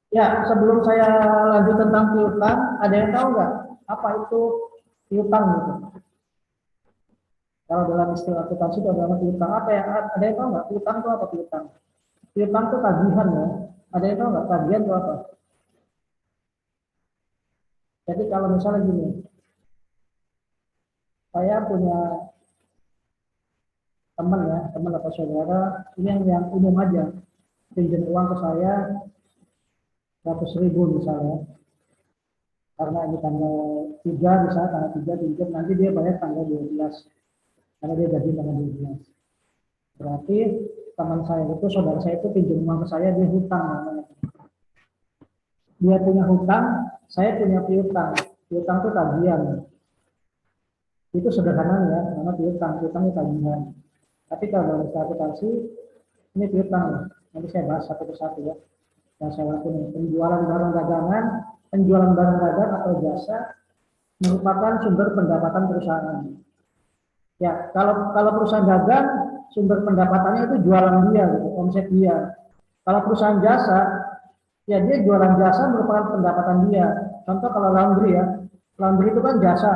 Ya, sebelum saya lanjut tentang piutang, ada yang tahu nggak apa itu piutang gitu? Kalau dalam istilah akuntansi itu adalah piutang apa ya? Ada yang tahu nggak piutang itu apa piutang? Piutang itu tagihan ya. Ada yang tahu nggak tagihan itu apa? Jadi kalau misalnya gini, saya punya teman ya, teman atau saudara, ini yang umum aja, pinjam uang ke saya 100.000 misalnya, karena ini tanggal 3 misalnya tanggal 3 pinjam, nanti dia bayar tanggal 12, karena dia gaji tanggal 12. Berarti teman saya itu, saudara saya itu pinjam uang ke saya, dia hutang namanya. Dia punya hutang, saya punya piutang. Piutang itu tagihan. Itu sederhana ya, karena piutang itu tagihan. Tapi kalau dalam istilah akuntansi, ini piutang. Nanti saya bahas satu persatu ya. Yang saya lakukan penjualan barang dagangan, penjualan barang dagang atau jasa merupakan sumber pendapatan perusahaan. Ya, kalau perusahaan dagang, sumber pendapatannya itu jualan dia, gitu, omset dia. Kalau perusahaan jasa, ya dia jualan jasa merupakan pendapatan dia. Contoh kalau laundry ya, laundry itu kan jasa.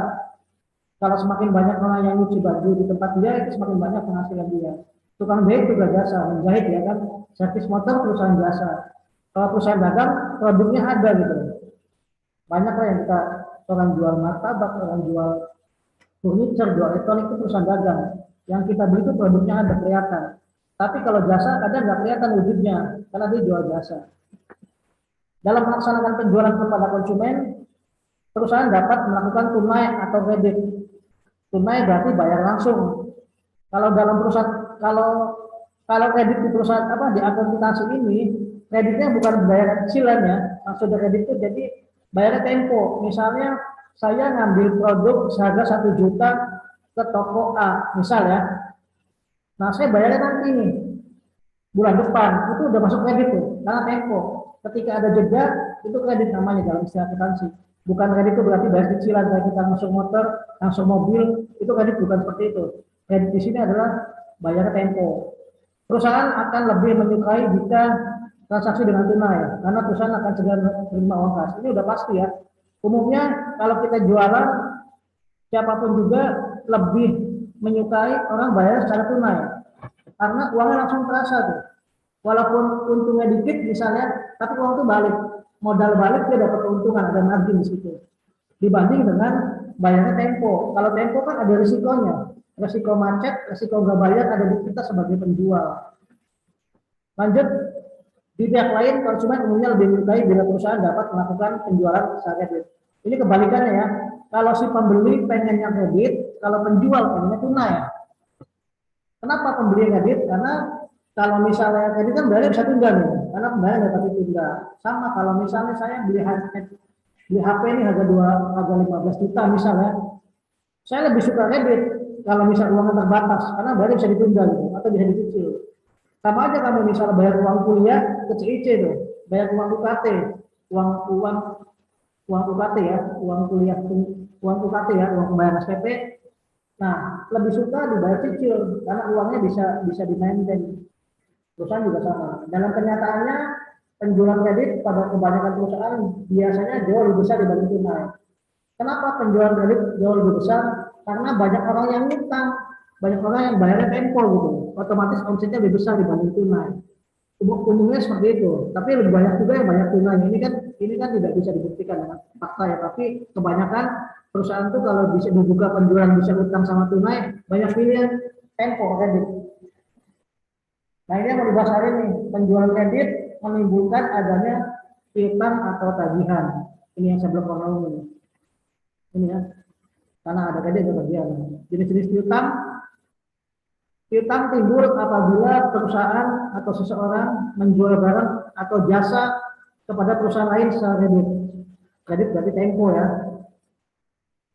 Kalau semakin banyak orang yang nyuci baju di tempat dia, itu semakin banyak penghasilan dia. Tukang jahit juga jasa, menjahit ya kan. Servis motor perusahaan jasa. Kalau perusahaan dagang, produknya ada gitu. Banyak lah yang kita, orang jual martabak, orang jual furniture, jual elektronik itu perusahaan dagang. Yang kita beli itu produknya ada kelihatan. Tapi kalau jasa kadang nggak kelihatan wujudnya, karena dia jual jasa. Dalam melaksanakan penjualan kepada konsumen, perusahaan dapat melakukan tunai atau kredit. Tunai berarti bayar langsung. Kalau dalam perusahaan, kalau kredit di perusahaan apa di akuntansi ini, kreditnya bukan bayar cicilan ya, maksudnya kredit itu jadi bayarnya tempo. Misalnya saya ngambil produk seharga 1 juta ke toko A, misal ya. Nah saya bayarnya nanti nih, bulan depan, itu udah masuk kredit tuh, karena tempo. Ketika ada jeda, itu kredit namanya dalam istilah akuntansi. Bukan kredit itu berarti bayar cicilan, kayak kita masuk motor, langsung mobil, itu kredit bukan seperti itu. Kredit di sini adalah bayar tempo. Perusahaan akan lebih menyukai jika transaksi dengan tunai, karena perusahaan akan segera menerima uang kas. Ini udah pasti ya. Umumnya kalau kita jualan, siapapun juga lebih menyukai orang bayar secara tunai, karena uangnya langsung terasa tuh. Walaupun untungnya dikit misalnya, tapi uang itu balik. Modal balik dia dapat keuntungan, ada margin di situ. Dibanding dengan bayarnya tempo. Kalau tempo kan ada risikonya. Risiko macet, risiko nggak bayar ada di kita sebagai penjual. Lanjut, di pihak lain konsumen umumnya lebih menyukai bila perusahaan dapat melakukan penjualan secara kredit. Ini kebalikannya ya. Kalau si pembeli pengennya kredit, kalau penjual pengennya tunai. Kenapa pembeli kredit? Karena kalau misalnya kredit kan bayarnya bisa tunda nih, karena pembayaran dapat ditunda. Sama kalau misalnya saya beli HP ini harga 15 juta misalnya, saya lebih suka kredit kalau misal uangnya terbatas, karena bayarnya bisa ditunda gitu, atau bisa dicicil. Sama aja kamu misalnya bayar uang kuliah ke CIC tuh, bayar uang UKT, uang uang uang UKT ya, uang kuliah, uang UKT ya, uang pembayaran SPP. Nah, lebih suka dibayar cicil karena uangnya bisa bisa di-maintain. Perusahaan juga sama. Dalam kenyataannya, penjualan kredit pada kebanyakan perusahaan biasanya jauh lebih besar dibanding tunai. Kenapa penjualan kredit jauh lebih besar? Karena banyak orang yang ngutang, banyak orang yang bayarnya tempo gitu. Otomatis omsetnya lebih besar dibanding tunai. Umumnya seperti itu. Tapi lebih banyak juga yang banyak tunai. Ini kan tidak bisa dibuktikan dengan fakta ya. Tapi kebanyakan perusahaan itu kalau bisa membuka penjualan bisa utang sama tunai, banyak pilihan tempo kredit. Nah ini yang mau dibahas hari ini, penjualan kredit menimbulkan adanya piutang atau tagihan. Ini yang saya belum pernah ngomong. Ini ya, karena ada kredit atau tagihan. Jenis-jenis piutang, piutang timbul apabila perusahaan atau seseorang menjual barang atau jasa kepada perusahaan lain secara kredit. Kredit berarti tempo ya.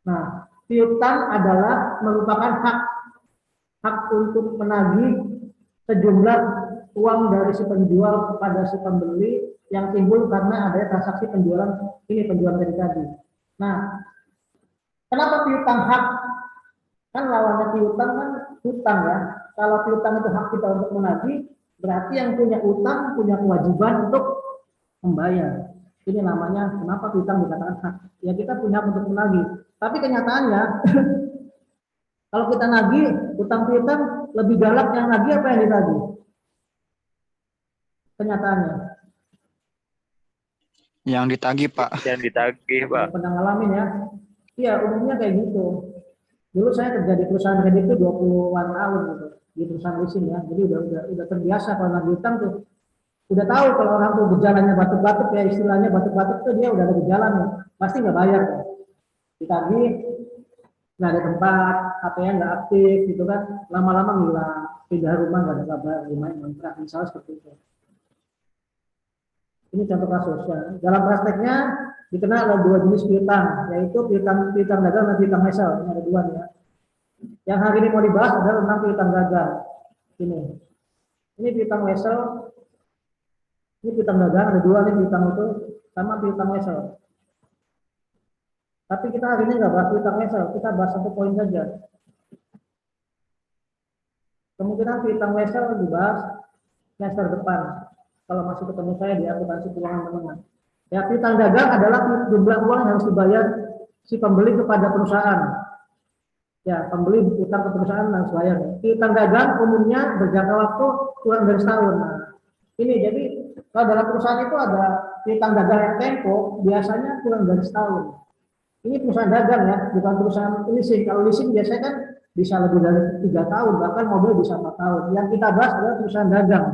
Nah, piutang adalah merupakan hak untuk menagih sejumlah uang dari si penjual kepada si pembeli yang timbul karena adanya transaksi penjualan ini penjualan dari tadi. Nah, kenapa piutang hak? Kan lawannya piutang kan hutang ya. Kalau piutang itu hak kita untuk menagih, berarti yang punya utang punya kewajiban untuk membayar. Ini namanya kenapa piutang dikatakan hak. Ya kita punya hak untuk menagih. Tapi kenyataannya kalau kita nagih utang piutang lebih galak yang nagih apa yang ditagih? Kenyataannya. Yang ditagih, Pak. Yang ditagih, Pak. Yang pernah ngalamin ya. Iya, umumnya kayak gitu. Dulu saya kerja di perusahaan kredit itu 20-an tahun gitu. Di perusahaan leasing ya. Jadi udah terbiasa kalau nagih utang tuh. Udah tahu kalau orang tuh berjalannya batuk-batuk ya, istilahnya batuk-batuk tuh dia udah ada gejala nih. Pasti nggak bayar kan. Ditagih nggak ada tempat, HP-nya nggak aktif gitu kan. Lama-lama ngilang, pindah rumah nggak ada kabar, lumayan ngontrak, misalnya seperti itu. Ini contoh kasus ya. Dalam prakteknya dikenal ada dua jenis piutang, yaitu piutang dagang dan piutang hasil. Ini ada dua ya. Yang hari ini mau dibahas adalah tentang piutang dagang. Ini piutang hasil, ini piutang dagang, ada dua nih piutang itu sama piutang hasil. Tapi kita hari ini nggak bahas piutang hasil, kita bahas satu poin saja. Kemungkinan piutang hasil dibahas semester depan. Kalau masih ketemu saya di akuntansi keuangan menengah. Ya, piutang dagang adalah jumlah uang yang harus dibayar si pembeli kepada perusahaan. Ya, pembeli utang ke perusahaan harus bayar. Piutang dagang umumnya berjangka waktu kurang dari setahun. Nah, ini jadi kalau dalam perusahaan itu ada piutang dagang yang tempo biasanya kurang dari setahun. Ini perusahaan dagang ya, bukan perusahaan leasing. Kalau leasing biasanya kan bisa lebih dari 3 tahun, bahkan mobil bisa 4 tahun. Yang kita bahas adalah perusahaan dagang,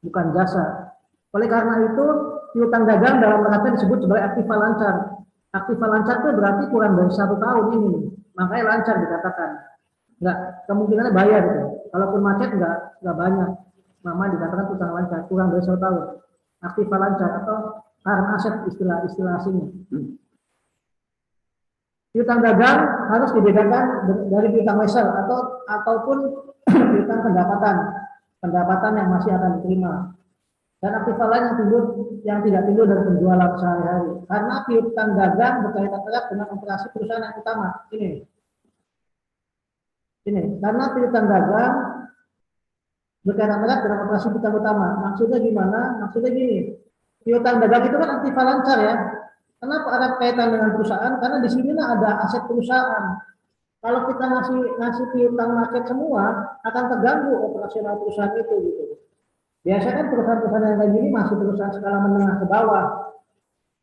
bukan jasa. Oleh karena itu, piutang dagang dalam rata disebut sebagai aktiva lancar. Aktiva lancar itu berarti kurang dari 1 tahun ini, makanya lancar dikatakan. Enggak, kemungkinannya bayar itu. Kalaupun macet enggak banyak, mama dikatakan piutang lancar, kurang dari 1 tahun. Aktiva lancar atau current aset istilah asingnya. Piutang dagang harus dibedakan dari piutang wesel ataupun piutang pendapatan yang masih akan diterima. Dan aktiva lain yang tidak timbul dari penjualan sehari-hari. Karena piutang dagang berkaitan erat dengan operasi perusahaan yang utama. Ini. Karena piutang dagang berkaitan erat dengan operasi piutang utama. Maksudnya gimana? Maksudnya gini. Piutang dagang itu kan aktiva lancar ya. Kenapa ada kaitan dengan perusahaan? Karena di sini ada aset perusahaan. Kalau kita ngasih piutang macet semua, akan terganggu operasional perusahaan itu gitu. Biasanya kan perusahaan-perusahaan yang kayak gini masih perusahaan skala menengah ke bawah.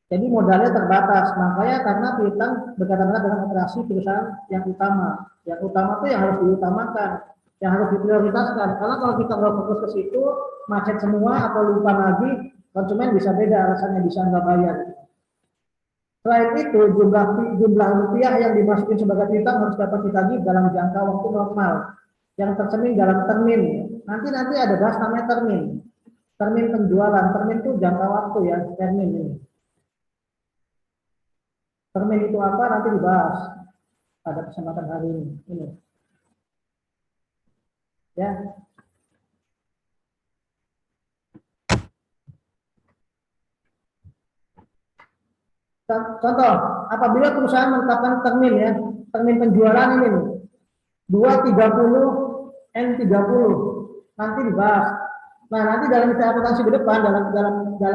Jadi modalnya terbatas. Makanya karena piutang berkaitan dengan operasi perusahaan yang utama. Yang utama itu yang harus diutamakan, yang harus diprioritaskan. Karena kalau kita nggak fokus ke situ, macet semua atau lupa lagi, konsumen bisa beda alasannya, bisa nggak bayar. Selain itu, jumlah rupiah yang dimasukin sebagai piutang harus dapat ditagih dalam jangka waktu normal yang tercermin dalam termin. Nanti ada bahas namanya termin. Termin penjualan. Termin itu jangka waktu ya, termin ini. Termin itu apa? Nanti dibahas pada kesempatan hari ini. Ya. Contoh, apabila perusahaan menetapkan termin ya, termin penjualan ini nih, 230 N30 nanti dibahas. Nah, nanti dalam akuntansi ke depan dalam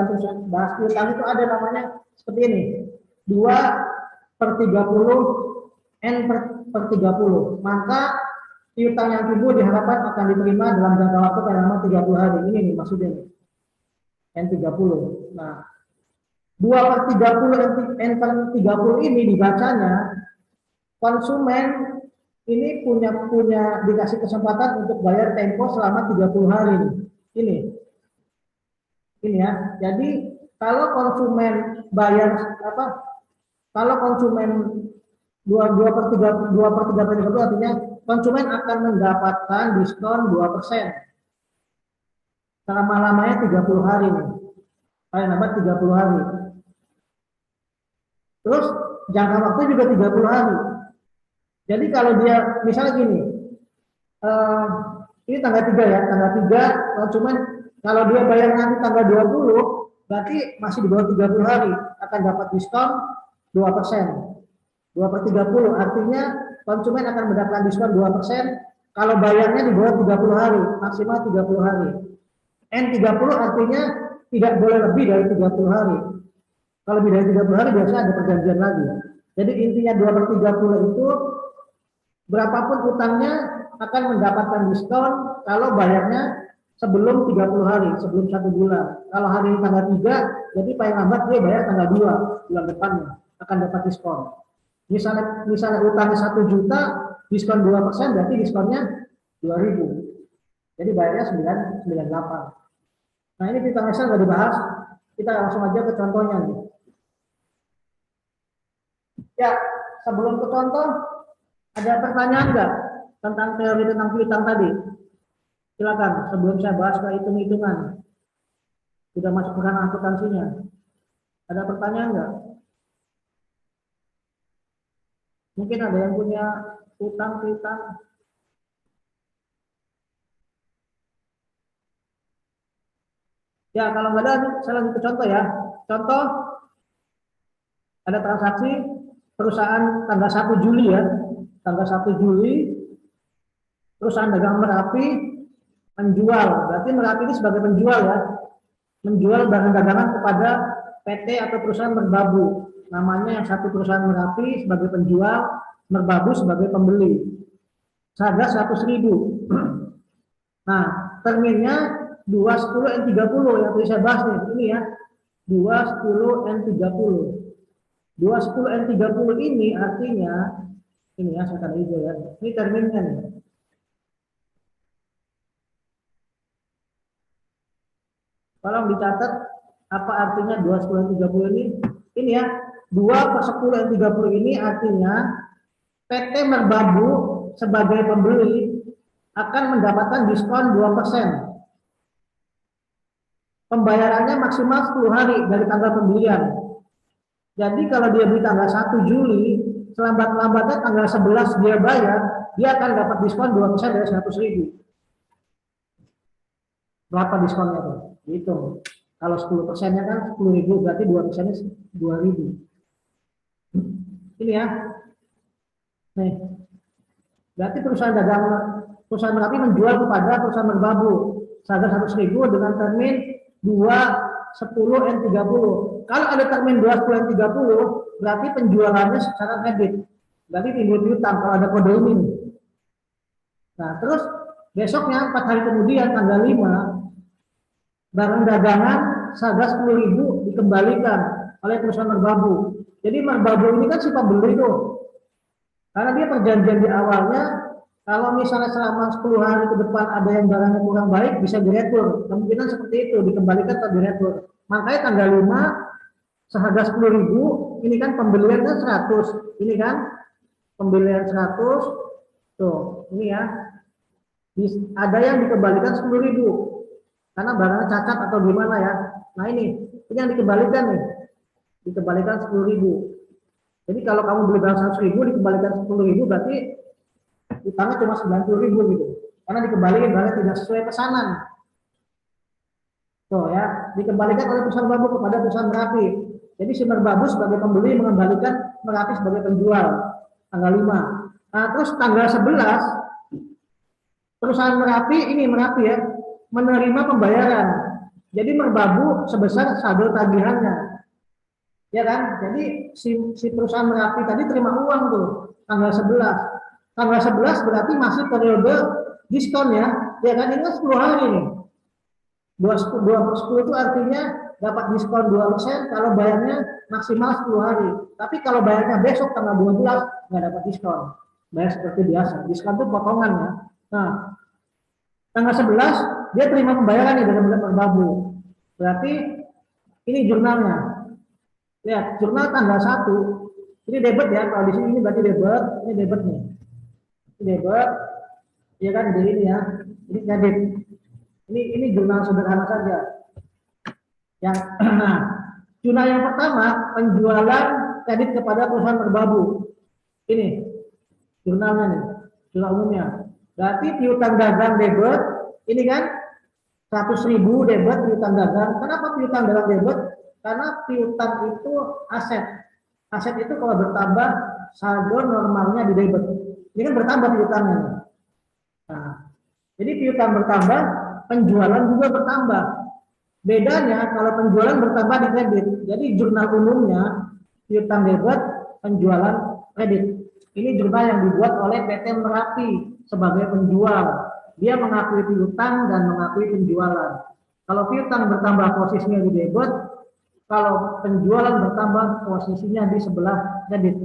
perusahaan bahas piutang itu ada namanya seperti ini. 2/30 N/30. Maka piutang yang timbul diharapkan akan diterima dalam jangka waktu paling lama 30 hari. Ini nih maksudnya nih. N30. Nah, 2/30 N/30 ini dibacanya konsumen ini punya dikasih kesempatan untuk bayar tempo selama 30 hari. Ini ya. Jadi kalau konsumen bayar kalau konsumen 2/30 itu artinya konsumen akan mendapatkan diskon 2% selama-lamanya 30 hari nih. Paling lambat 30 hari. Terus jangka waktu juga 30 hari. Jadi kalau dia misalnya gini, ini tanggal 3 ya, tanggal 3 konsumen kalau dia bayar nanti tanggal 20, berarti masih di bawah 30 hari akan dapat diskon 2%. 2/30 artinya konsumen akan mendapatkan diskon 2% kalau bayarnya di bawah 30 hari, maksimal 30 hari. N30 artinya tidak boleh lebih dari 30 hari. Kalau lebih dari 30 hari biasanya ada perjanjian lagi. Jadi intinya 2/30 itu berapapun utangnya akan mendapatkan diskon kalau bayarnya sebelum 30 hari, sebelum 1 bulan. Kalau hari ini tanggal 3, jadi paling lambat dia bayar tanggal 2 bulan depannya akan dapat diskon. Misalnya utangnya 1 juta, diskon 2%, berarti diskonnya 2.000. Jadi bayarnya 998. Nah ini kita nggak dibahas, kita langsung aja ke contohnya nih. Ya, sebelum ke contoh, ada pertanyaan nggak tentang teori tentang piutang tadi? Silakan, sebelum saya bahas ke hitung-hitungan. Sudah masuk ke ranah akuntansinya. Ada pertanyaan nggak? Mungkin ada yang punya utang piutang. Ya, kalau nggak ada, saya lanjut ke contoh ya. Contoh, ada transaksi perusahaan tanggal 1 Juli ya. Tanggal 1 Juli, perusahaan dagang Merapi menjual. Berarti Merapi ini sebagai penjual ya. Menjual barang dagangan kepada PT atau perusahaan Merbabu. Namanya yang satu perusahaan Merapi sebagai penjual, Merbabu sebagai pembeli. Seharga 100.000. Nah, terminnya 210 N30 yang tadi saya bahas nih, ini ya. 210 N30. 210 N30 ini artinya ini ya, saya tanda hijau ya. Ini terminnya nih. Tolong dicatat apa artinya 210 N30 ini. Ini ya, 2/10 N30 ini artinya PT Merbabu sebagai pembeli akan mendapatkan diskon 2%. Pembayarannya maksimal 10 hari dari tanggal pembelian. Jadi kalau dia beli tanggal 1 Juli, selambat-lambatnya tanggal 11 dia bayar, dia akan dapat diskon 2% dari 100.000. Berapa diskonnya tuh? Hitung. Kalau 10%-nya kan 10.000, berarti 2%-nya 2.000. Ini ya. Nih. Berarti perusahaan Merapi menjual kepada perusahaan Merbabu seharga 100.000 dengan termin 210 N30. Kalau ada termin 210 N30, berarti penjualannya secara kredit. Berarti timbul piutang kalau ada kode ini. Nah, terus besoknya 4 hari kemudian tanggal 5, barang dagangan seharga 10.000 dikembalikan oleh perusahaan Merbabu. Jadi Merbabu ini kan si pembeli tuh. Karena dia perjanjian di awalnya, kalau misalnya selama 10 hari ke depan ada yang barangnya kurang baik, bisa diretur. Kemungkinan seperti itu, dikembalikan atau diretur. Makanya tanggal 5, seharga 10.000, ini kan pembeliannya 100. Ini kan pembelian 100, tuh, ini ya. Ada yang dikembalikan 10.000. Karena barangnya cacat atau gimana ya. Nah ini yang dikembalikan nih. Dikembalikan 10.000. Jadi kalau kamu beli barang 100.000 dikembalikan 10.000 berarti utangnya cuma 90.000 gitu. Karena dikembalikan barangnya tidak sesuai pesanan. Tuh ya, dikembalikan oleh perusahaan Merbabu kepada perusahaan Merapi. Jadi si Merbabu sebagai pembeli mengembalikan Merapi sebagai penjual tanggal 5. Nah, terus tanggal 11 perusahaan Merapi ya menerima pembayaran. Jadi Merbabu sebesar saldo tagihannya. Ya kan? Jadi si perusahaan Merapi tadi terima uang tuh tanggal 11. Tanggal 11 berarti masih periode diskon ya. Ya kan? Ini kan 10 hari nih. 2/10 itu artinya dapat diskon 2% kalau bayarnya maksimal 10 hari. Tapi kalau bayarnya besok tanggal 12 nggak dapat diskon. Bayar seperti biasa. Diskon itu potongan ya. Nah, tanggal 11 dia terima pembayaran nih dari Merbabu. Berarti ini jurnalnya. Lihat, jurnal tanggal 1. Ini debit ya, kalau di sini ini berarti debit, ini debit nih. Ini debit, ya kan, ini ya. Ini kredit. Ini jurnal sederhana saja. Yang nah, jurnal yang pertama penjualan kredit kepada perusahaan Merbabu. Ini jurnalnya nih, jurnal umumnya. Berarti piutang dagang debit, ini kan 100.000 debit piutang dagang. Kenapa piutang dagang debit? Karena piutang itu aset. Aset itu kalau bertambah saldo normalnya di debit. Ini kan bertambah piutangnya. Nah, jadi piutang bertambah, penjualan juga bertambah. Bedanya kalau penjualan bertambah di kredit. Jadi jurnal umumnya piutang debit, penjualan kredit. Ini jurnal yang dibuat oleh PT Merapi sebagai penjual. Dia mengakui piutang dan mengakui penjualan. Kalau piutang bertambah posisinya di debit, kalau penjualan bertambah posisinya di sebelah kredit.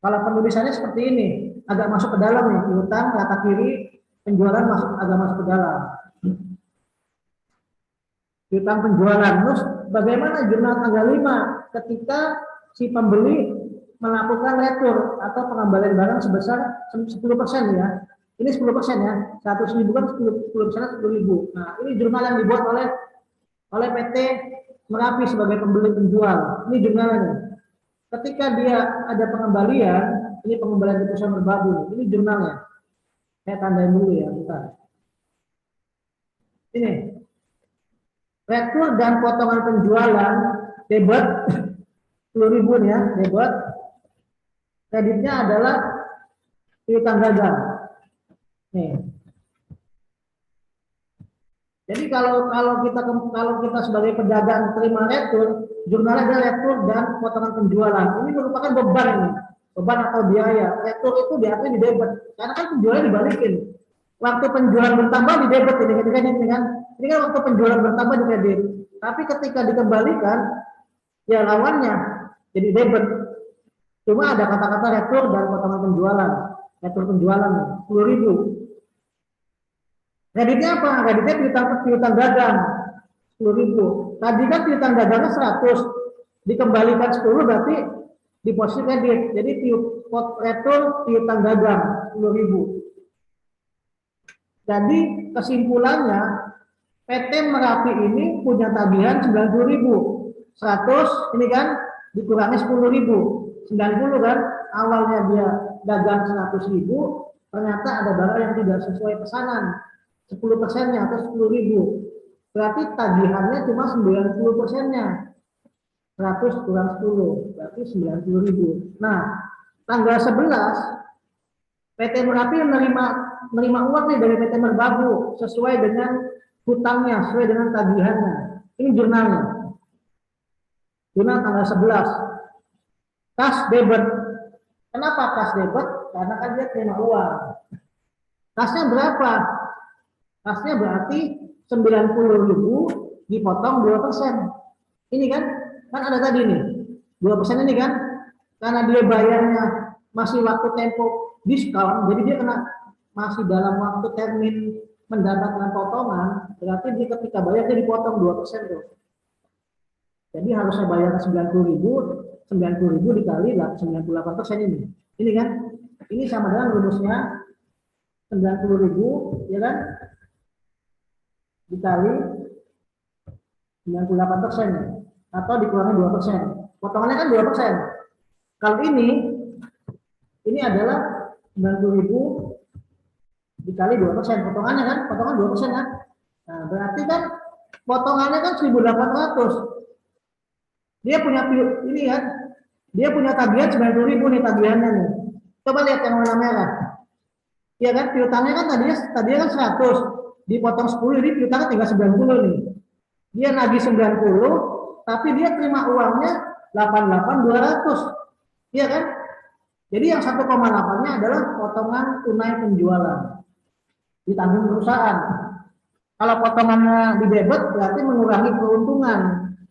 Kalau penulisannya seperti ini, agak masuk ke dalam nih, piutang rata kiri, penjualan agak masuk ke dalam. Piutang penjualan. Terus bagaimana jurnal tanggal 5 ketika si pembeli melakukan retur atau pengembalian barang sebesar 10% ya. Ini 10% ya. 100.000 kan 10% 10.000. Nah, ini jurnal yang dibuat oleh PT Merapi sebagai pembeli penjual. Ini jurnalnya. Ketika dia ada pengembalian, ini pengembalian di perusahaan merbabu. Ini jurnalnya. Saya tandain dulu ya, bentar. Ini. Retur dan potongan penjualan debit 10.000 ya, debit. Kreditnya adalah piutang gagal. Nih. Jadi kalau kita sebagai pedagang terima retur, jurnalnya ada retur dan potongan penjualan. Ini merupakan beban ini, beban atau biaya. Retur itu diakui di debit, karena kan penjualan dibalikin. Waktu penjualan bertambah di debit ini kan waktu penjualan bertambah di kredit. Tapi ketika dikembalikan, ya lawannya jadi debit. Cuma ada kata-kata retur dan potongan penjualan. Retur penjualan 10.000. Kreditnya apa? Kreditnya piutang dagang 10.000. Tadi kan piutang dagangnya 100, dikembalikan 10 berarti di posisi kredit. Jadi retur piutang dagang 10.000. Jadi kesimpulannya PT Merapi ini punya tagihan 90.000. 100 ini kan dikurangi 10.000. 90 kan awalnya dia dagang 100.000, ternyata ada barang yang tidak sesuai pesanan 10%-nya atau 10.000. Berarti tagihannya cuma 90%-nya. 100 kurang 10 berarti 90.000. Nah, tanggal 11 PT Merapi menerima uang nih dari PT Merbabu sesuai dengan hutangnya, sesuai dengan tagihannya. Ini jurnalnya. Jurnal tanggal 11. Kas debit. Kenapa kas debit? Karena kan dia terima uang. Kasnya berapa? Kasnya berarti 90.000 dipotong 2%. Ini kan ada tadi nih. 2% ini kan karena dia bayarnya masih waktu tempo diskon, jadi dia kena masih dalam waktu termin mendapatkan potongan, berarti dia ketika bayar dia dipotong 2% tuh. Jadi harusnya bayar 90.000 dikali 98% ini. Ini kan, ini sama dengan rumusnya 90.000 ya kan, dikali 98% atau dikurangi 2%. Potongannya kan 2%. Kalau ini adalah 90.000 dikali 2%. Potongannya kan, potongan 2% kan. Nah, berarti kan potongannya kan 1.800. Dia punya ini kan, dia punya tagihan 90.000 nih tagihannya nih. Coba lihat yang warna merah. Iya kan, piutangnya kan tadinya kan 100, dipotong 10, jadi piutangnya tinggal 90 nih. Dia nagih 90, tapi dia terima uangnya 88.200. Iya kan? Jadi yang 1,8-nya adalah potongan tunai penjualan ditanggung perusahaan. Kalau potongannya di debit berarti mengurangi keuntungan,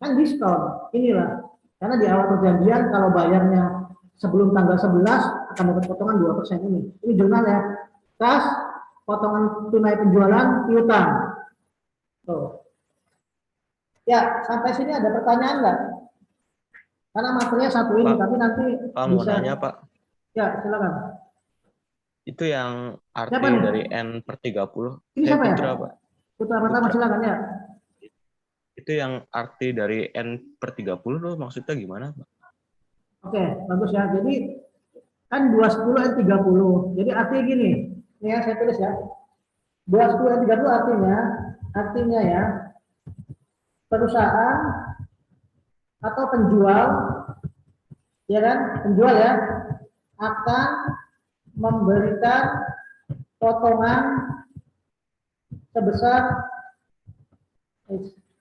kan diskon. Inilah. Karena di awal perjanjian kalau bayarnya sebelum tanggal 11 akan dapat potongan 2% ini. Ini jurnal ya. Kas potongan tunai penjualan piutang. Tuh. Ya, sampai sini ada pertanyaan nggak? Karena materinya satu ini, Pak, tapi nanti Pak, bisa. Mau nanya, Pak. Ya, silakan. Itu yang arti dari N/30. Ini siapa ya? Pak. Putra pertama, silakan ya. Itu yang arti dari N/30 loh, maksudnya gimana, Pak? Oke, bagus ya. Jadi kan 210 N30. Jadi artinya gini. Ini ya, saya tulis ya. 210 N30 artinya ya, perusahaan atau penjual, ya kan, penjual ya, akan memberikan potongan sebesar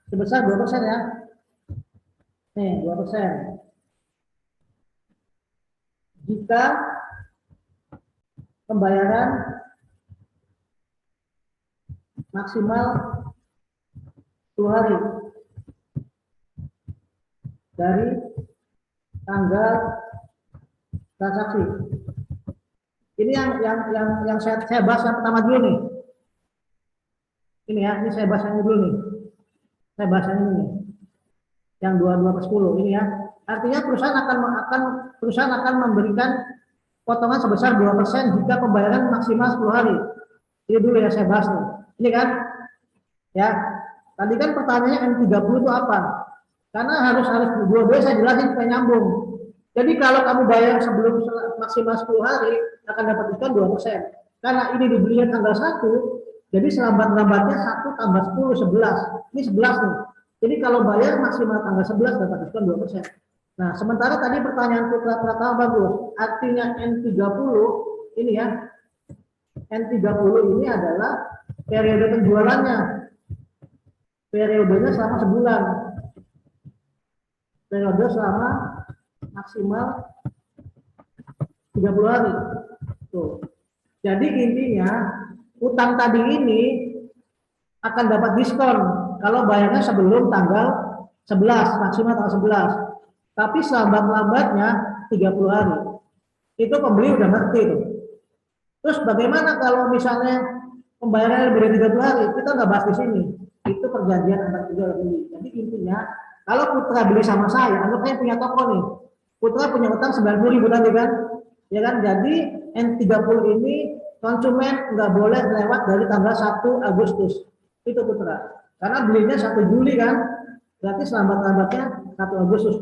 sebesar 2% ya. Nih, 2%. Jika pembayaran maksimal 10 hari dari tanggal transaksi. Ini yang saya bahas yang pertama dulu nih. Ini ya, ini saya bahas yang dulu nih. Saya bahas yang ini nih. Yang 22/10 ini ya. Artinya perusahaan akan memberikan potongan sebesar 2% jika pembayaran maksimal 10 hari. Ini dulu ya saya bahas nih. Ini kan ya. Tadi kan pertanyaannya N30 itu apa? Karena harus dua-duanya saya jelasin supaya nyambung. Jadi kalau kamu bayar sebelum maksimal 10 hari akan dapat diskon 2%. Karena ini dibelinya tanggal 1, jadi selambat-lambatnya 1 tambah 10 11. Ini 11 nih. Jadi kalau bayar maksimal tanggal 11 dapat diskon 2%. Nah, sementara tadi pertanyaan Putra Pratama bagus. Artinya N30 ini ya. N30 ini adalah periode penjualannya. Periodenya selama sebulan. Periode selama maksimal 30 hari. Tuh. Jadi intinya utang tadi ini akan dapat diskon kalau bayarnya sebelum tanggal 11, maksimal tanggal 11. Tapi selambat-lambatnya 30 hari. Itu pembeli udah ngerti tuh. Terus bagaimana kalau misalnya pembayaran lebih dari 30 hari? Kita nggak bahas di sini. Itu perjanjian antara jual dan beli. Jadi intinya kalau Putra beli sama saya, anggap saya punya toko nih. Putra punya utang 90.000 tadi kan? Ya kan? Jadi N30 ini konsumen nggak boleh lewat dari tanggal 1 Agustus. Itu Putra. Karena belinya 1 Juli kan? Berarti selambat-lambatnya 1 Agustus.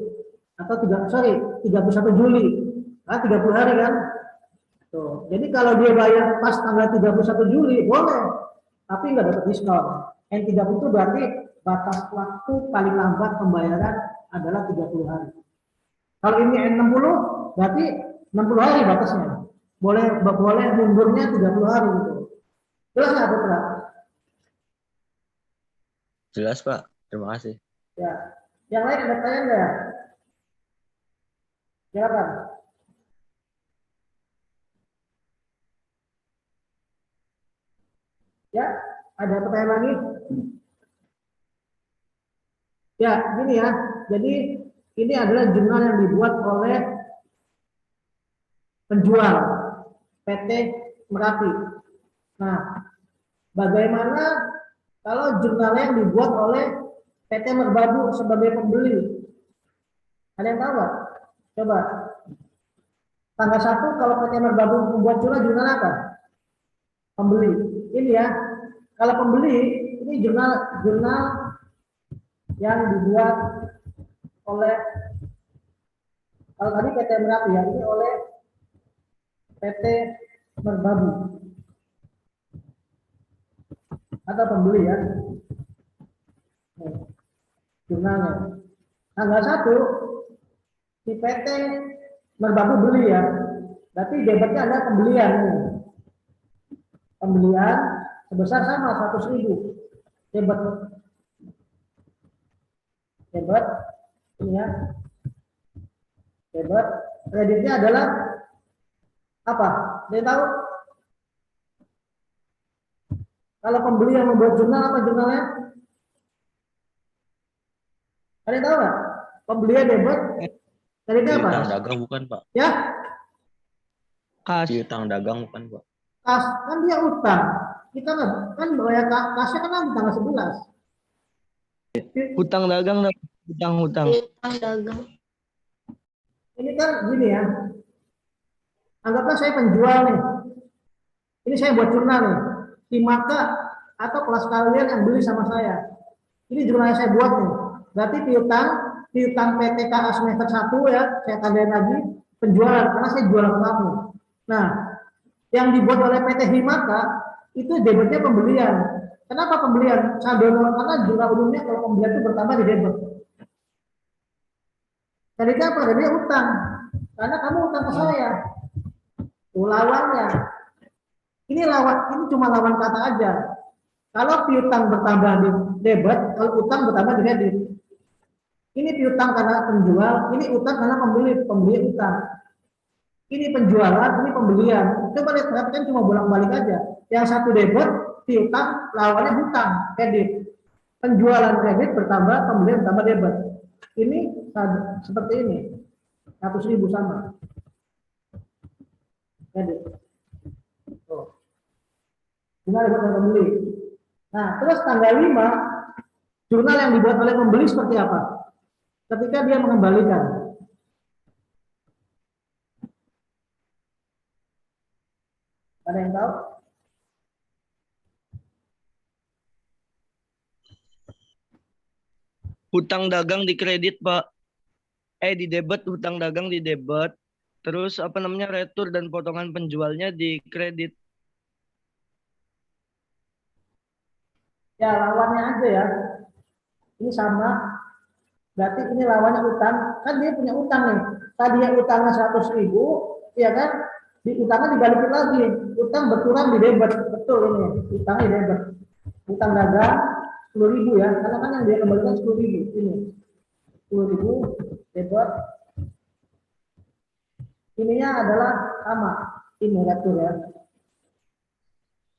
Atau 31 Juli. Nah, 30 hari kan? Tuh. Jadi kalau dia bayar pas tanggal 31 Juli, boleh. Tapi nggak dapat diskon. N30 itu berarti batas waktu paling lambat pembayaran adalah 30 hari. Kalau ini N60 berarti 60 hari batasnya. Boleh mundurnya 30 hari gitu. Jelas nggak Putra? Jelas Pak, terima kasih. Ya. Yang lain ada pertanyaan nggak? Silakan. Ya, ada pertanyaan lagi? Ya, gini ya. Jadi ini adalah jurnal yang dibuat oleh penjual PT Merapi. Nah, bagaimana kalau jurnalnya yang dibuat oleh PT Merbabu sebagai pembeli? Ada yang tahu nggak? Coba. Tanggal 1 kalau PT Merbabu membuat jurnal apa? Pembeli. Ini ya. Kalau pembeli, ini jurnal yang dibuat oleh, kalau tadi PT Merapi ya, ini oleh PT Merbabu atau pembeli ya. Jurnalnya tanggal 1 si PT Merbabu beli ya, berarti debitnya ada pembelian sebesar sama 100.000 debit ini ya, debit. Kreditnya adalah apa? Dia tahu? Kalau pembeli yang membuat jurnal, apa jurnalnya? Ada yang tahu nggak? Pembelian debit, kreditnya apa? Piutang dagang bukan Pak? Ya? Kas. Piutang dagang bukan Pak? Kas, kan dia utang. Kita kan bayar kasnya kan nanti tanggal 11. Hutang dagang, hutang dagang. Ini kan gini ya. Anggaplah saya penjual nih. Ini saya buat jurnal nih. Si Maka atau kelas kalian yang beli sama saya. Ini jurnal yang saya buat nih. Berarti piutang PTKA semester 1 ya, saya tandain lagi penjualan karena saya jual ke kamu. Nah, yang dibuat oleh PT Himata itu debitnya pembelian. Kenapa pembelian? Saldo karena jumlah umumnya kalau pembelian itu bertambah di debit. Kreditnya apa? Kreditnya utang. Karena kamu utang ke saya. Lawannya. Ini cuma lawan kata aja. Kalau piutang bertambah di debit, kalau utang bertambah di kredit. Ini piutang karena penjual, ini utang karena pembeli utang. Ini penjualan, ini pembelian. Coba lihat, perhatikan cuma bolak-balik aja. Yang satu debit, piutang, lawannya hutang, kredit. Penjualan kredit bertambah, pembelian bertambah debit. Ini seperti ini. 100.000 sama. Kredit. Tuh. Jurnal dibuat oleh pembeli. Nah, terus tanggal 5, jurnal yang dibuat oleh pembeli seperti apa? Ketika dia mengembalikan. Ada yang tahu? Hutang dagang di kredit, Pak. Di debit, hutang dagang di debit. Terus apa namanya, retur dan potongan penjualnya di kredit. Ya, lawannya aja ya. Ini sama. Berarti ini lawannya utang. Kan dia punya utang nih. Tadi yang utangnya 100.000, ya kan? Di utangnya dibalikin lagi. Utang berkurang di debit. Betul ini. Utangnya di debit. Utang dagang 10.000 ya. Karena kan yang dia kembalikan 10.000. Ini. 10.000 debit. Ininya adalah sama. Ini retur ya.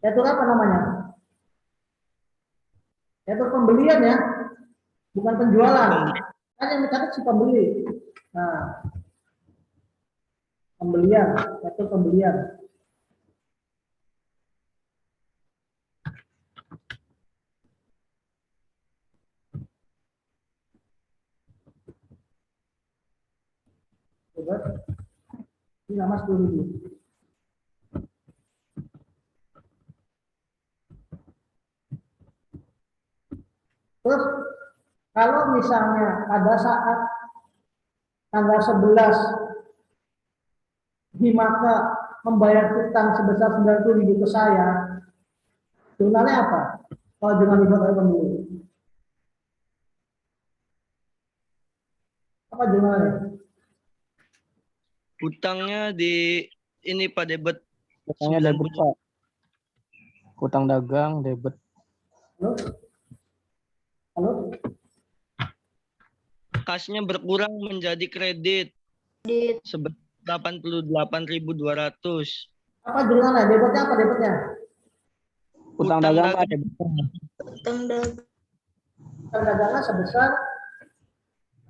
Retur apa namanya? Retur pembelian ya. Bukan penjualan. Kan yang mencatat si pembeli. Nah, pembelian, retur pembelian. Coba. Ini nama 10.000. Terus kalau misalnya pada saat tanggal 11 Himaka membayar utang sebesar 90.000 ke saya, jurnalnya apa? Kalau jurnal dibuat oleh pembeli, apa jurnalnya? Hutangnya di ini, Pak, debit. Hutangnya debit, Pak. Hutang dagang debit. Halo? Halo? Kasnya berkurang menjadi kredit. Sebesar 88.200. Apa jurnalnya? Debitnya apa debitnya? Hutang dagang, Pak, debit. Utang dagangnya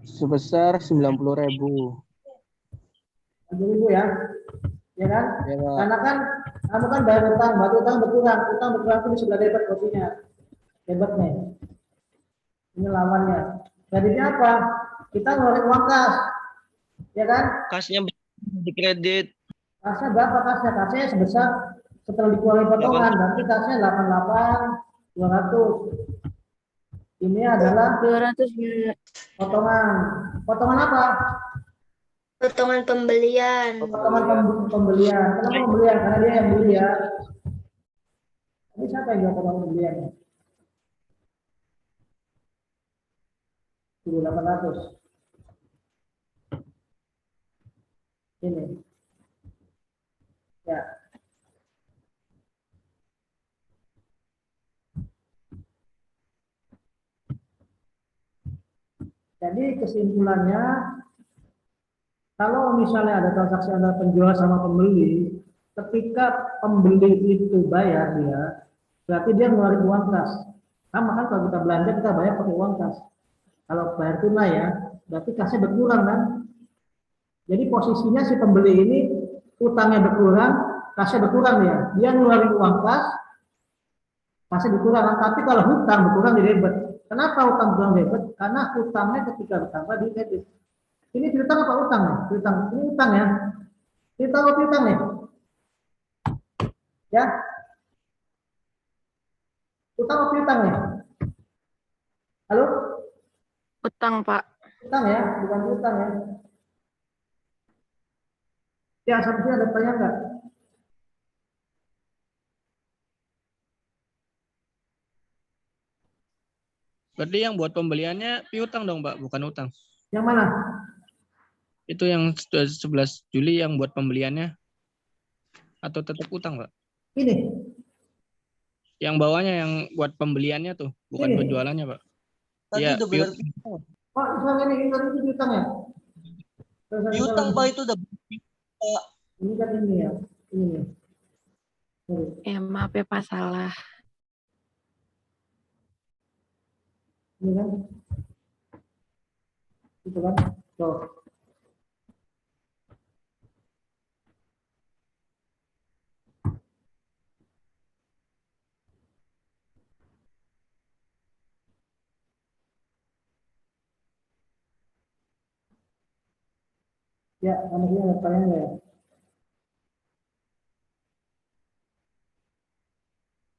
Sebesar 90.000. 7.000 ya. Ya kan? Ya, Pak. Karena kan kamu kan bayar utang, berarti utang berkurang itu di sebelah debit kopinya. Debitnya. Ini lawannya. Jadinya apa? Kita ngeluarin uang kas. Ya kan? Kasnya di kredit. Kasnya berapa kasnya? Kasnya sebesar setelah dikeluarin potongan, berarti kasnya 88.200. Ini adalah 200 potongan. Potongan apa? potongan pembelian. Potongan pembelian. Kenapa pembelian? Karena dia yang beli ya. Ini siapa yang jual potongan pembelian? 1.800. Ini. Ya. Jadi kesimpulannya, kalau misalnya ada transaksi antara penjual sama pembeli, ketika pembeli itu bayar dia, berarti dia ngeluarin uang kas. Sama kan kalau kita belanja kita bayar pakai uang kas. Kalau bayar tunai ya, berarti kasnya berkurang kan? Jadi posisinya si pembeli ini utangnya berkurang, kasnya berkurang ya. Dia ngeluarin uang kas, kasnya berkurang. Tapi kalau hutang berkurang di debit. Kenapa hutang berkurang di debit? Karena hutangnya ketika bertambah di debit. Ini piutang apa utang ya? Piutang. Ini utang ya. Piutang apa piutang nih? Ya. Utang apa piutang nih? Halo? Utang, Pak. Utang ya, bukan piutang ya. Ya, sepertinya ada pertanyaan enggak? Berarti yang buat pembeliannya piutang dong, Pak, bukan utang. Yang mana? Itu yang 11 Juli yang buat pembeliannya atau tetap utang, Pak? Ini. Yang bawahnya yang buat pembeliannya tuh, bukan Ini. penjualannya, Pak. Tadi Iya, udah benar piutang. Pak, misalnya ini tadi itu piutang ya? piutang Pak, itu udah Pak. Ini kan ini ya, ini nih. Maaf ya Pak, salah. Ini kan, itu kan, tuh. Ya, manusia ada pertanyaan nggak ya?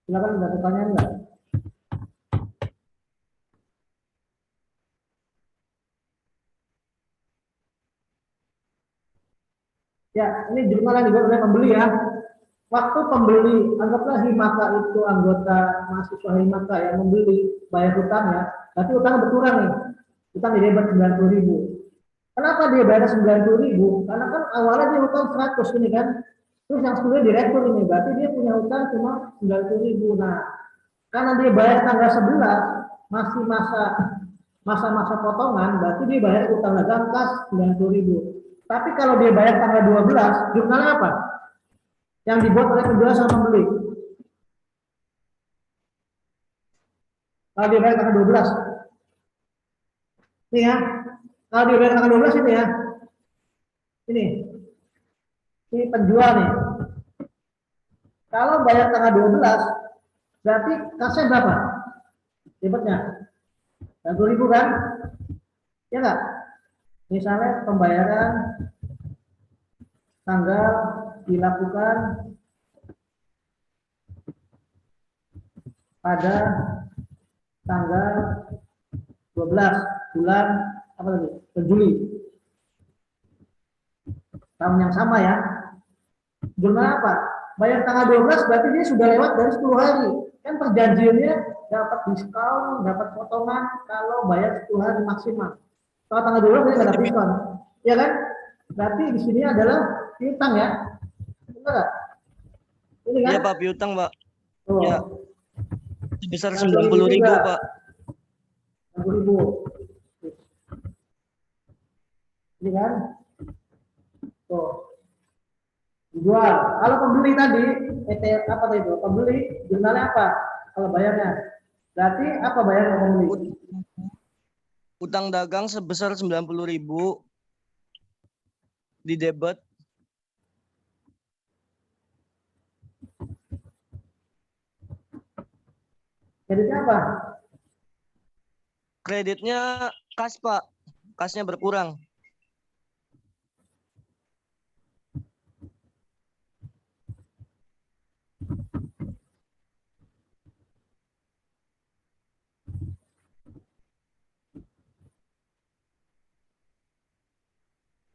Silakan ada pertanyaan nggak? Ya, ini jurnal yang dibuat oleh pembeli ya. Waktu pembeli, anggaplah Himata itu anggota mahasiswa Himata yang membeli bayar hutangnya, berarti hutangnya berkurang nih. Hutang di debit 90.000. Kenapa dia bayar 90.000? Karena kan awalnya dia hutang 100 ini kan. Terus yang sebelumnya direktur ini, berarti dia punya hutang cuma 90.000. Nah, karena dia bayar tanggal 11, masih masa potongan, berarti dia bayar utang dagang kas 90.000. Tapi kalau dia bayar tanggal 12, jurnalnya apa? Yang dibuat oleh penjual sama pembeli. Kalau dia bayar tanggal 12. Ini ya. Kalau dia bayar tanggal 12 ini ya. Ini. Ini penjual nih. Kalau bayar tanggal 12, berarti kasnya berapa? Debitnya. 90.000 kan? Ya enggak? Misalnya pembayaran tanggal dilakukan pada tanggal 12 bulan apa tadi? Juli. Tahun yang sama ya. Jurnal apa? Bayar tanggal 12 berarti dia sudah lewat dari 10 hari. Kan perjanjiannya dapat diskon, dapat potongan kalau bayar 10 hari maksimal. Kalau tanggal 12 dia nggak dapat diskon. Ya kan? Berarti di sini adalah piutang ya. Benar nggak? Ini kan? Iya Pak, piutang Pak. Tuh. Ya. Sebesar Yang 90.000 juga. Pak. 90.000. Ini kan? Tuh. Dijual. Kalau pembeli tadi, apa tadi itu? Pembeli jurnalnya apa? Kalau bayarnya. Berarti apa bayarnya pembeli? Utang dagang sebesar 90.000 di debit. Kreditnya apa? Kreditnya kas Pak. Kasnya berkurang.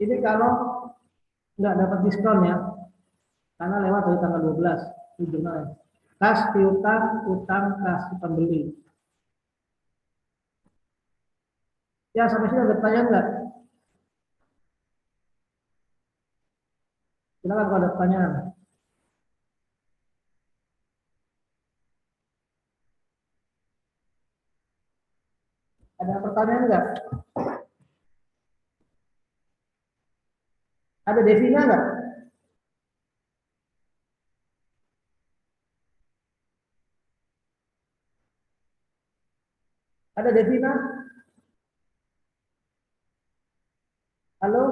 Ini kalau nggak dapat diskon ya, karena lewat dari tanggal 12 ini jurnalnya. Kas piutang, utang kas pembeli. Ya sampai sini ada pertanyaan nggak? Silakan kalau ada pertanyaan. Ada pertanyaan nggak? Ada Devina nggak? Ada Devina? Halo?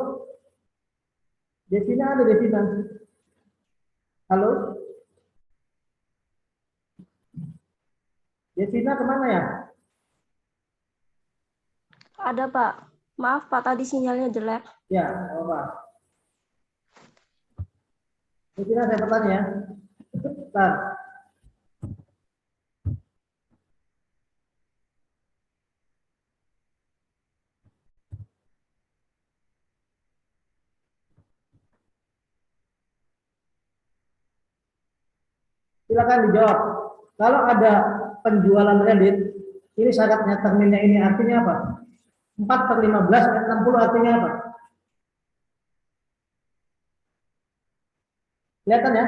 Devina ada Devina? Halo? Devina kemana ya? Ada Pak. Maaf Pak, tadi sinyalnya jelek. Ya, apa? Devina saya bertanya ya. Bentar. Silakan dijawab. Kalau ada penjualan kredit, ini syaratnya terminnya ini artinya apa? 4/15 ayat 60 artinya apa? Kelihatan ya?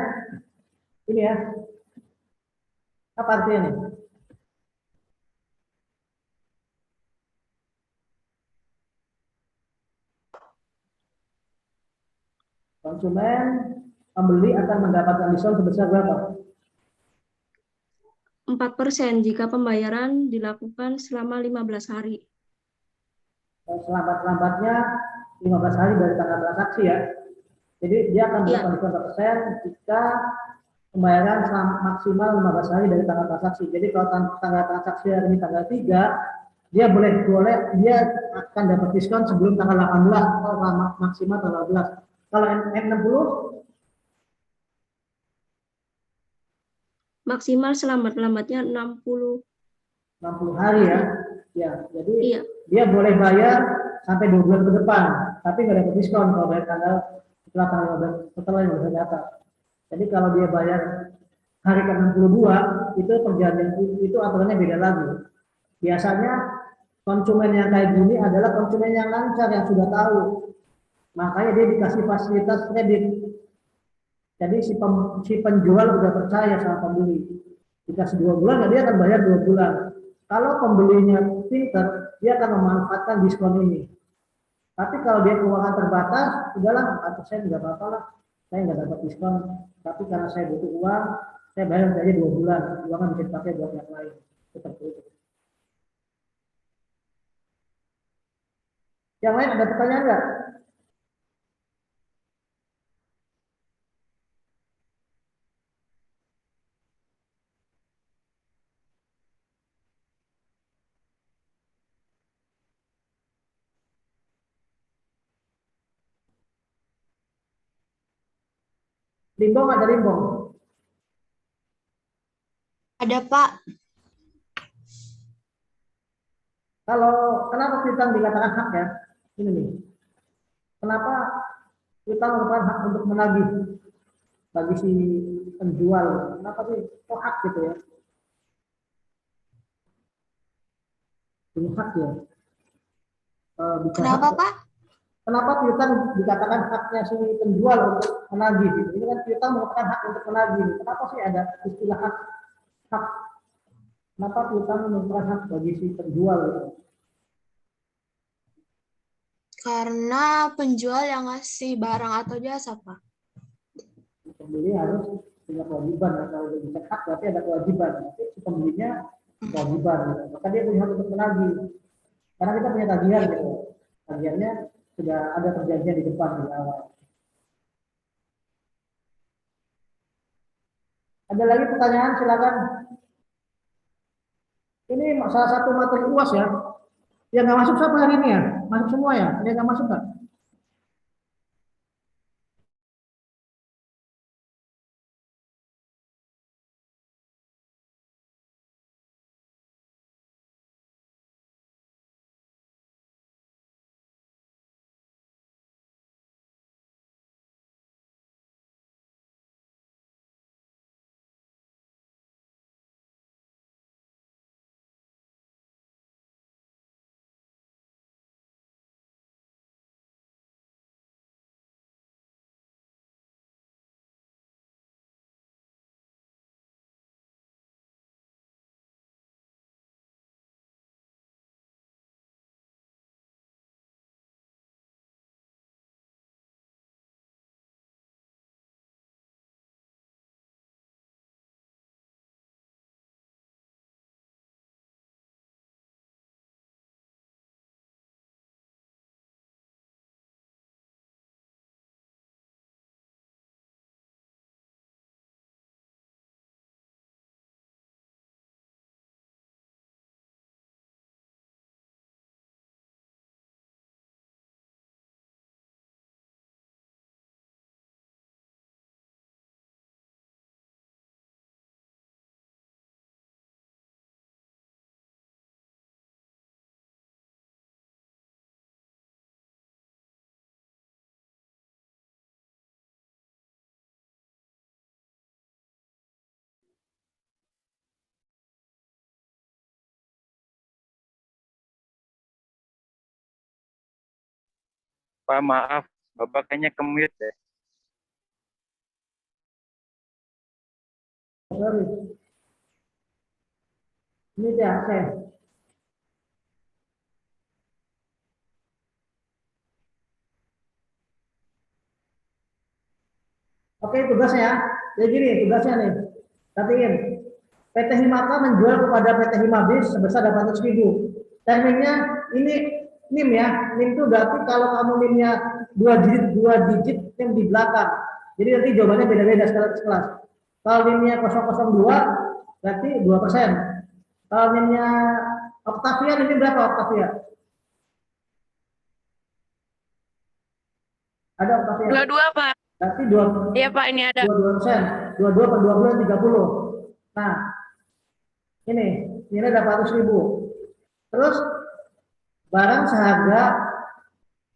Ini ya. Apa artinya nih? Konsumen pembeli akan mendapatkan diskon sebesar berapa? 4% jika pembayaran dilakukan selama 15 hari. Selambat-lambatnya 15 hari dari tanggal transaksi ya. Jadi dia akan mendapatkan diskon 4% jika pembayaran maksimal 15 hari dari tanggal transaksi. Jadi kalau tanggal transaksi hari ini tanggal 3, dia dia akan dapat diskon sebelum tanggal 18 atau maksimal tanggal 12. Kalau N60 Maksimal selambat-lambatnya 60. 60 hari ya. Ya, jadi Iya. dia boleh bayar sampai 2 bulan ke depan, tapi nggak dapat diskon kalau bayar setelah tanggal 15, setelah 15 hari atas. Jadi kalau dia bayar hari ke-62, itu perjanjian itu aturannya beda lagi. Biasanya konsumen yang kayak gini adalah konsumen yang lancar, yang sudah tahu. Makanya dia dikasih fasilitas kredit. Jadi si penjual udah percaya sama pembeli. Dikasih 2 bulan, dia akan bayar 2 bulan. Kalau pembelinya pinter, dia akan memanfaatkan diskon ini. Tapi kalau dia keuangan terbatas, udahlah, saya nggak apa-apa lah. Saya nggak dapat diskon. Tapi karena saya butuh uang, saya bayar saja 2 bulan. Uangnya bisa dipakai buat yang lain. Seperti itu. Yang lain ada pertanyaan nggak? Limbong ada limbong. Ada, Pak. Kalau kenapa piutang dikatakan hak ya? Ini nih. Kenapa piutang merupakan hak untuk menagih bagi si penjual? Kenapa sih kok hak gitu ya? Ini hak ya. Kenapa, hak. Pak? Kenapa piutang dikatakan haknya si penjual untuk menagih? Gitu? Ini kan piutang merupakan hak untuk menagih. Kenapa sih ada istilah hak? Hak. Kenapa piutang merupakan hak bagi si penjual? Gitu? Karena penjual yang ngasih barang atau jasa, Pak. Pembeli harus punya kewajiban. Kalau udah bisa hak berarti ada kewajiban. Tapi si pembelinya kewajiban. Gitu. Maka dia punya hak untuk menagih. Karena kita punya tagihan gitu. Tagihannya sudah ada perjanjian di depan di awal. Ada lagi pertanyaan, silakan. Ini salah satu materi UAS ya. Yang nggak masuk siapa hari ini ya? Masuk semua ya? Yang nggak masuk nggak? Pak, maaf, Bapak kayaknya ke-mute deh. Sorry. Ini dia, oke. Oke, tugasnya ya. Jadi gini, tugasnya nih. Perhatiin. PT Himata menjual kepada PT Himabis sebesar 800.000. Terminnya ini NIM ya. NIM itu berarti kalau kamu NIM-nya dua digit NIM di belakang. Jadi nanti jawabannya beda-beda sekelas. Kalau NIM-nya 002 berarti 2%. Kalau NIM-nya Octavia, ini berapa Octavia? Ada Octavia? 22, Pak. Berarti Iya, Pak, ini ada. 22%. 22 per 20 30. Nah, ini nilai 800.000. Terus barang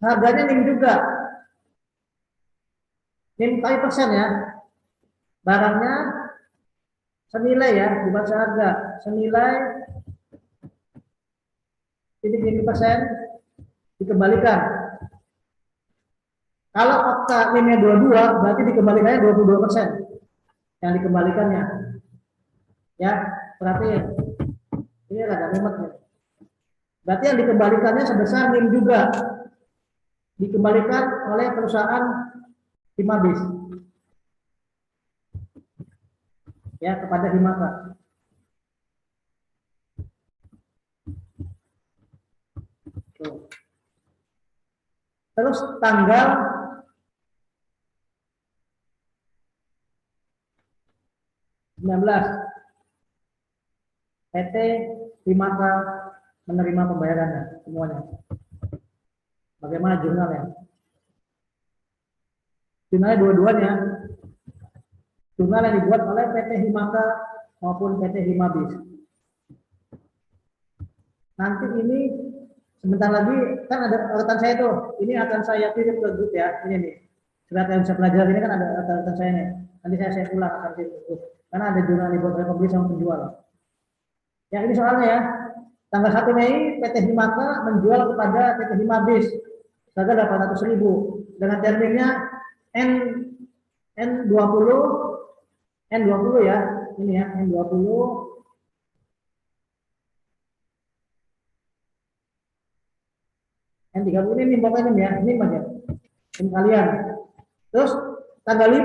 harganya NIM juga. NIM kali persen ya. Barangnya senilai ya, bukan seharga. Senilai titik 5% dikembalikan. Kalau fakta NIM-nya 22, berarti dikembalikannya 22% yang dikembalikannya. Ya, perhatiin. Ini agak mumet ya. Berarti yang dikembalikannya sebesar NIM juga. Dikembalikan oleh perusahaan Himabis. Ya, kepada Himata. Tuh. Terus tanggal 19 PT Himata menerima pembayarannya semuanya. Bagaimana jurnalnya? Jurnalnya dua-duanya. Jurnal yang dibuat oleh PT Himata maupun PT Himabis. Nanti ini sebentar lagi kan ada catatan saya tuh. Ini akan saya kirim ke grup ya. Ini nih. Surat yang saya pelajari ini kan ada catatan saya nih. Nanti saya ulang akan kirim ke grup. Karena ada jurnal dibuat oleh pembeli sama penjual. Ya ini soalnya ya. Tanggal 1 Mei PT Himata menjual kepada PT Himabis seharga 800.000 dengan terminnya N20 ya. Ini ya N20 N30 ini pokoknya ini ya, ini aja. Ini kalian. Terus tanggal 5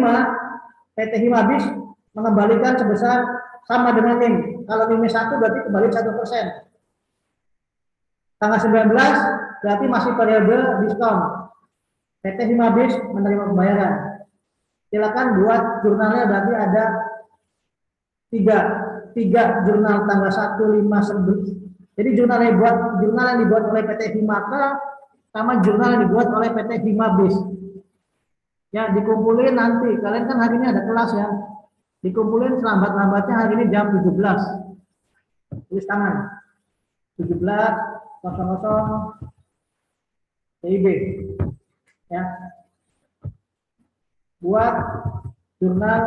PT Himabis mengembalikan sebesar sama dengan NIM. Kalau NIM 1 berarti kembali 1%. Tanggal 19 berarti masih periode diskon. PT Himabis menerima pembayaran. Silakan buat jurnalnya, berarti ada tiga jurnal tanggal 1, 5, 11. Jadi jurnal yang dibuat oleh PT Himata sama jurnal yang dibuat oleh PT Himabis. Ya, dikumpulin nanti. Kalian kan hari ini ada kelas ya. Dikumpulin selambat-lambatnya hari ini jam 17. Tulis tangan. 17.00 TIB. Ya. Buat jurnal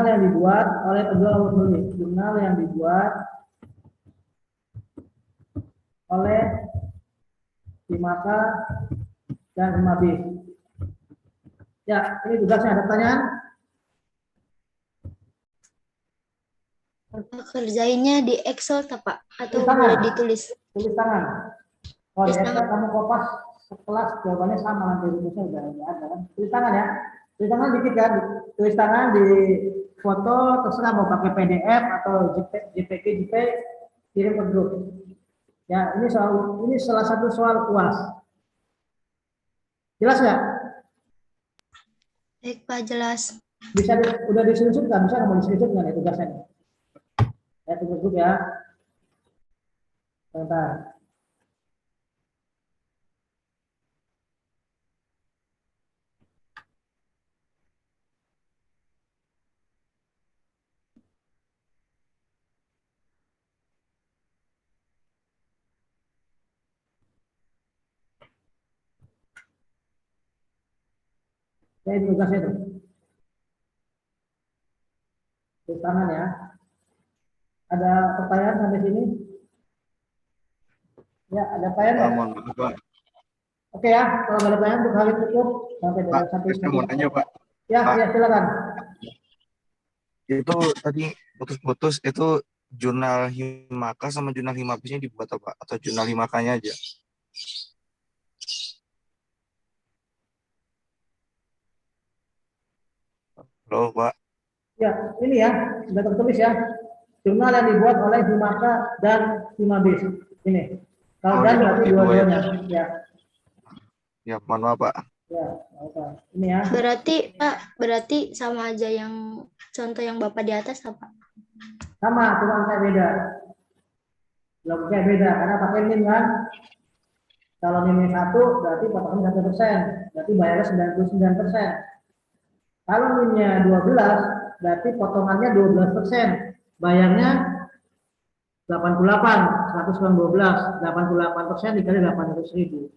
yang dibuat oleh penjual atau pembeli. Jurnal yang dibuat oleh Himata dan Himabis. Ya, ini tugasnya. Ada pertanyaan? Kerjainnya di Excel Pak atau Tulis tangan. boleh ditulis? Tulis tangan. Oh, di Tulis Excel tangan. kamu kopas sekelas jawabannya sama, nanti rumusnya udah ada kan. Tulis tangan ya. Tulis tangan dikit ya. Tulis tangan di foto, terserah mau pakai PDF atau JPG, kirim ke grup. Ya, ini salah satu soal UAS. Jelas nggak? Baik Pak, jelas. Bisa udah di-screenshot nggak? Bisa nggak mau di-screenshot nggak nih tugasnya? Ya, tunggu grup ya. Sebentar. Saya di tugasnya itu. Tulis tangan ya. Ada pertanyaan sampai sini? Ya, ada pertanyaan? Oke ya, kalau nggak ada pertanyaan untuk hari cukup sampai dengan Pak, saya mau nanya Pak. Ya, Pak. ya silakan. Itu tadi putus-putus itu jurnal Himaka sama jurnal Himapusnya dibuat apa? Atau jurnal Himakanya aja? Halo, Pak. Ya, ini ya, sudah tertulis ya. Jurnal yang dibuat oleh Himaka dan Himabis. Ini. Kalau Oh, dan iya, berarti itu dua-duanya. Ya, Ya, mohon maaf, Pak. ya, oke. Ini ya. Berarti sama aja yang contoh yang Bapak di atas apa? Sama, cuma angka beda. Logiknya beda, karena pakai NIM kan. Kalau NIM 1, berarti potongan 1%. Berarti bayarnya 99%. Kalau NIM-nya 12, berarti potongannya 12%. Bayarnya 88, 100 kurang 12, 88% dikali 800.000.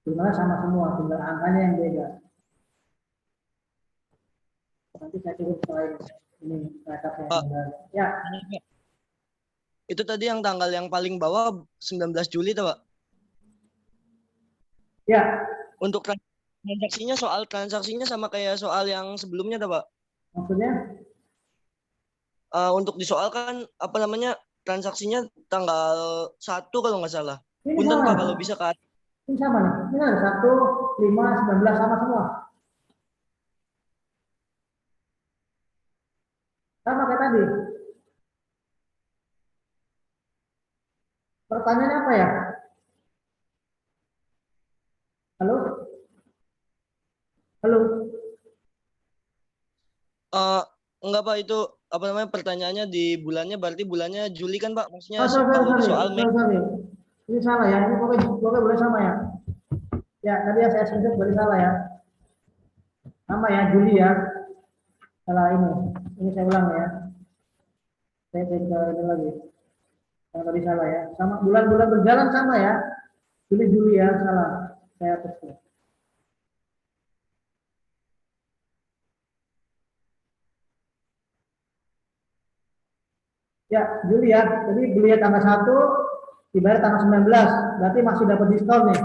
Jumlahnya sama semua, tinggal angkanya yang beda. Nanti saya kirim setelah ini rekapnya. Pak. Ya, Itu tadi yang tanggal yang paling bawah 19 Juli tuh, Pak. ya, Untuk transaksinya sama kayak soal yang sebelumnya tuh, Pak. maksudnya Untuk disoalkan apa namanya transaksinya tanggal 1 kalau nggak salah. ini Punten sama. Pak kalau bisa ke Ini sama nih. Ini ada 1, 5, 19 sama semua. Sama kayak tadi. Pertanyaannya apa ya? Halo? Halo? enggak Pak, itu apa namanya pertanyaannya di bulannya berarti bulannya Juli kan Pak? Maksudnya Oh, sorry. kalau soal Mei. Ini salah ya. Ini pokoknya boleh sama ya. Ya, tadi yang saya screenshot boleh salah ya. Sama ya, Juli ya. Salah ini. Ini saya ulang ya. Saya cek ke ini lagi. Yang tadi salah ya. Sama bulan-bulan berjalan sama ya. Juli ya, salah. Saya hapus. Ya, Juli ya. Jadi beli tanggal 1, dibayar tanggal 19. Berarti masih dapat diskon nih.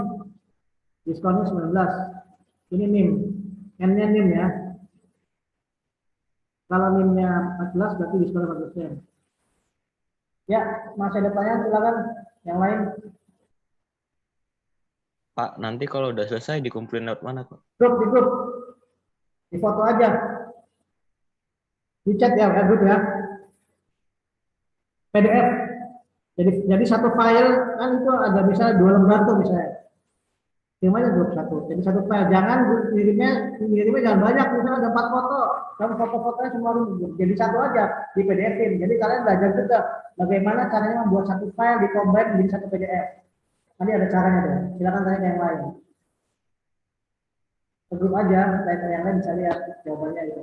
Diskonnya 19. Ini NIM. N-nya NIM ya. Kalau NIM-nya 14 berarti diskonnya 14%. Ya, masih ada pertanyaan silakan. Yang lain. Pak, nanti kalau udah selesai dikumpulin lewat mana, Pak? Di grup. Di foto aja. Di chat ya, grup ya. PDF. Jadi satu file kan itu ada bisa 2 lembar tuh misalnya. Gimana grup satu? Jadi satu file. Jangan ngirimnya jangan banyak. Misalnya ada 4 foto. Kamu foto-fotonya semua jadi satu aja di PDF-in. Jadi kalian belajar juga bagaimana caranya membuat satu file di-combine menjadi satu PDF. Nanti ada caranya tuh. Silakan tanya ke yang lain. Ke grup aja, tanya ke yang lain bisa lihat jawabannya itu.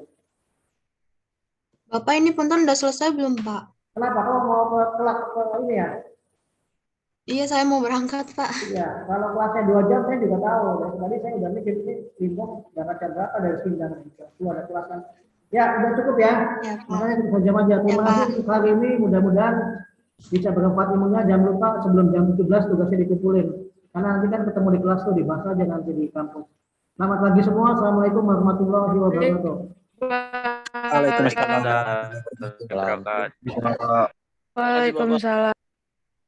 Bapak ini punten udah selesai belum, Pak? Kenapa? Kamu mau ke ini ya? Iya, saya mau berangkat, Pak. Iya, kalau kelasnya 2 jam saya juga tahu. Dari tadi saya udah mikir ini bingung berangkat jam berapa dari sini dan itu ada kelas kan. Ya, udah cukup ya. Ya, Pak. Makanya kita jam aja. Terima Ya, kasih untuk hari ini. Mudah-mudahan bisa bermanfaat ilmunya. Jangan lupa sebelum jam 17 tugasnya dikumpulin. Karena nanti kan ketemu di kelas tuh, dibahas aja nanti di kampus. Selamat pagi semua. Assalamualaikum warahmatullahi wabarakatuh. Waalaikumsalam. Waalaikumsalam. Berangkat. Waalaikumsalam.